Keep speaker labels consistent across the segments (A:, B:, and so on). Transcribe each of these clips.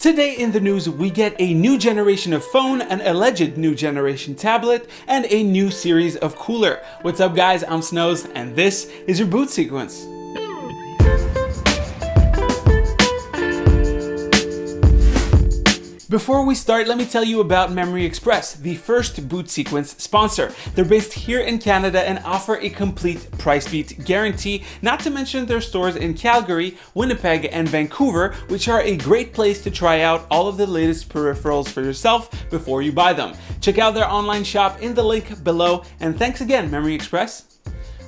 A: Today in the news, we get a new generation of phone, an alleged new generation tablet, and a new series of cooler. What's up guys, I'm Snows, and this is your boot sequence. Before we start, let me tell you about Memory Express, the first boot sequence sponsor. They're based here in Canada and offer a complete price beat guarantee, not to mention their stores in Calgary, Winnipeg, and Vancouver, which are a great place to try out all of the latest peripherals for yourself before you buy them. Check out their online shop in the link below, and thanks again, Memory Express.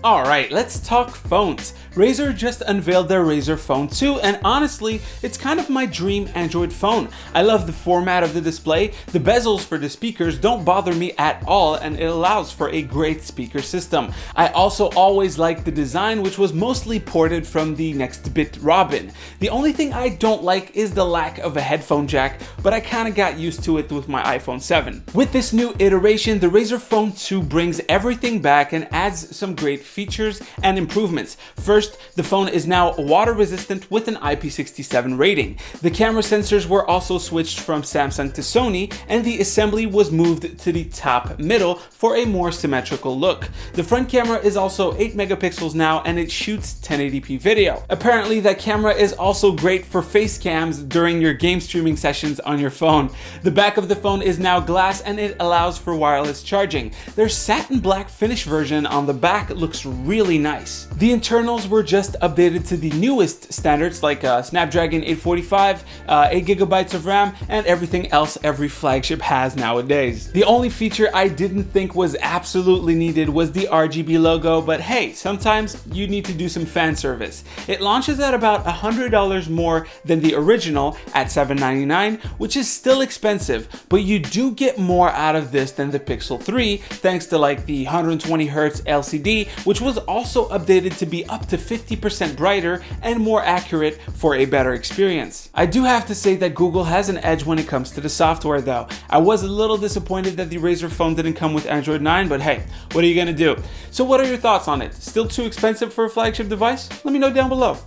A: Alright, let's talk phones. Razer just unveiled their Razer Phone 2, and honestly, it's kind of my dream Android phone. I love the format of the display, the bezels for the speakers don't bother me at all, and it allows for a great speaker system. I also always liked the design, which was mostly ported from the Nextbit Robin. The only thing I don't like is the lack of a headphone jack, but I kinda got used to it with my iPhone 7. With this new iteration, the Razer Phone 2 brings everything back and adds some great features and improvements. First, the phone is now water resistant with an IP67 rating. The camera sensors were also switched from Samsung to Sony, and the assembly was moved to the top middle for a more symmetrical look. The front camera is also 8 megapixels now, and it shoots 1080p video. Apparently that camera is also great for face cams during your game streaming sessions on your phone. The back of the phone is now glass, and it allows for wireless charging. Their satin black finish version on the back looks really nice. The internals were just updated to the newest standards like Snapdragon 845, 8 gigabytes of RAM, and everything else every flagship has nowadays. The only feature I didn't think was absolutely needed was the RGB logo, but hey, sometimes you need to do some fan service. It launches at about $100 more than the original at $799, which is still expensive, but you do get more out of this than the Pixel 3 thanks to like the 120Hz LCD, which was also updated to be up to 50% brighter and more accurate for a better experience. I do have to say that Google has an edge when it comes to the software though. I was a little disappointed that the Razer Phone didn't come with Android 9, but hey, what are you gonna do? So what are your thoughts on it? Still too expensive for a flagship device? Let me know down below.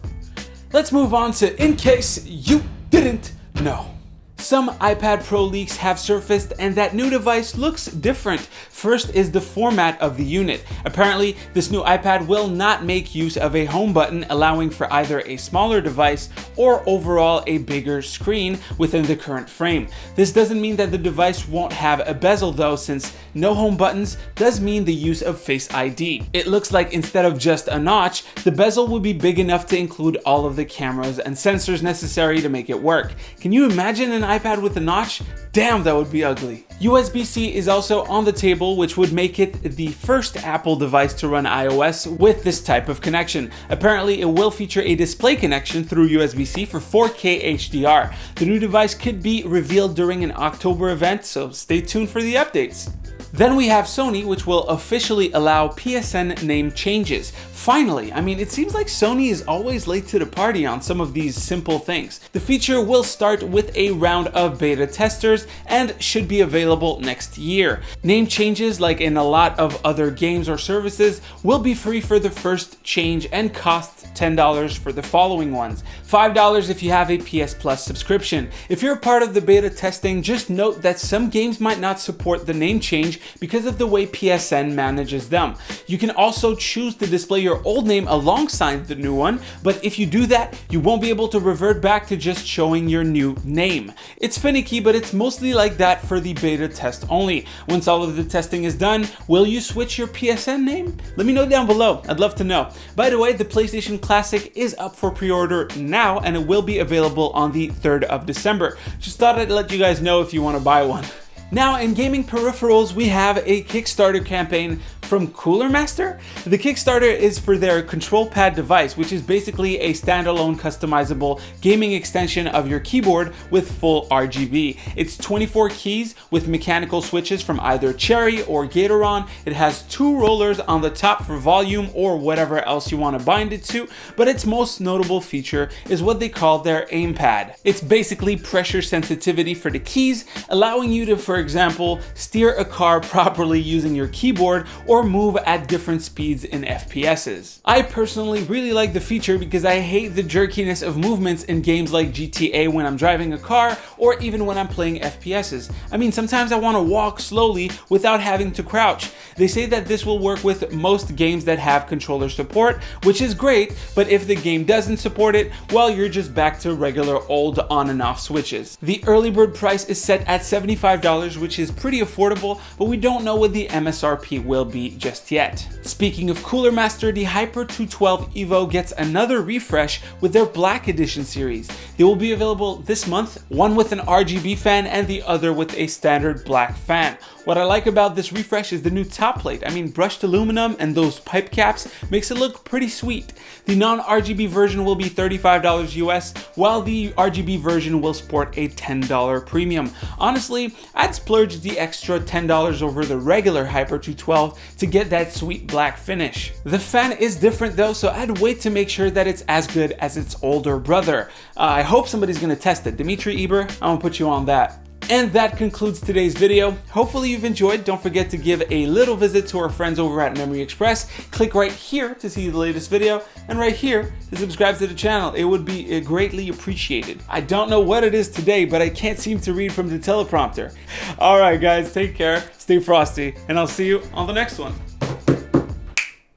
A: Let's move on to In Case You Didn't Know. Some iPad Pro leaks have surfaced, and that new device looks different. First is the format of the unit. Apparently, this new iPad will not make use of a home button, allowing for either a smaller device or overall a bigger screen within the current frame. This doesn't mean that the device won't have a bezel though, since no home buttons does mean the use of Face ID. It looks like instead of just a notch, the bezel will be big enough to include all of the cameras and sensors necessary to make it work. Can you imagine an iPad with a notch? Damn, that would be ugly. USB-C is also on the table, which would make it the first Apple device to run iOS with this type of connection. Apparently, it will feature a display connection through USB-C for 4K HDR. The new device could be revealed during an October event, so stay tuned for the updates. Then we have Sony, which will officially allow PSN name changes. Finally, I mean, it seems like Sony is always late to the party on some of these simple things. The feature will start with a round of beta testers and should be available next year. Name changes, like in a lot of other games or services, will be free for the first change and cost $10 for the following ones. $5 if you have a PS Plus subscription. If you're a part of the beta testing, just note that some games might not support the name change because of the way PSN manages them. You can also choose to display your old name alongside the new one, but if you do that, you won't be able to revert back to just showing your new name. It's finicky, but it's mostly like that for the beta test only. Once all of the testing is done, will you switch your PSN name? Let me know down below. I'd love to know. By the way, the PlayStation Classic is up for pre-order now, and it will be available on the 3rd of December. Just thought I'd let you guys know if you want to buy one. Now in gaming peripherals, we have a Kickstarter campaign from Cooler Master. The Kickstarter is for their control pad device, which is basically a standalone customizable gaming extension of your keyboard with full RGB. It's 24 keys with mechanical switches from either Cherry or Gatoron. It has 2 rollers on the top for volume or whatever else you want to bind it to, but its most notable feature is what they call their aim pad. It's basically pressure sensitivity for the keys, allowing you to, for example, steer a car properly using your keyboard, or or move at different speeds in FPSs. I personally really like the feature because I hate the jerkiness of movements in games like GTA when I'm driving a car or even when I'm playing FPSs. I mean, sometimes I want to walk slowly without having to crouch. They say that this will work with most games that have controller support, which is great, but if the game doesn't support it, well, you're just back to regular old on and off switches. The early bird price is set at $75, which is pretty affordable, but we don't know what the MSRP will be just yet. Speaking of Cooler Master, the Hyper 212 Evo gets another refresh with their Black Edition series. They will be available this month, one with an RGB fan and the other with a standard black fan. What I like about this refresh is the new top plate. I mean, brushed aluminum and those pipe caps makes it look pretty sweet. The non-RGB version will be $35 US, while the RGB version will sport a $10 premium. Honestly, I'd splurge the extra $10 over the regular Hyper 212 to get that sweet black finish. The fan is different though, so I'd wait to make sure that it's as good as its older brother. I hope somebody's gonna test it. Dimitri Eber, I'm gonna put you on that. And that concludes today's video. Hopefully you've enjoyed. Don't forget to give a little visit to our friends over at Memory Express. Click right here to see the latest video and right here to subscribe to the channel. It would be greatly appreciated. I don't know what it is today, but I can't seem to read from the teleprompter. All right, guys, take care, stay frosty, and I'll see you on the next one.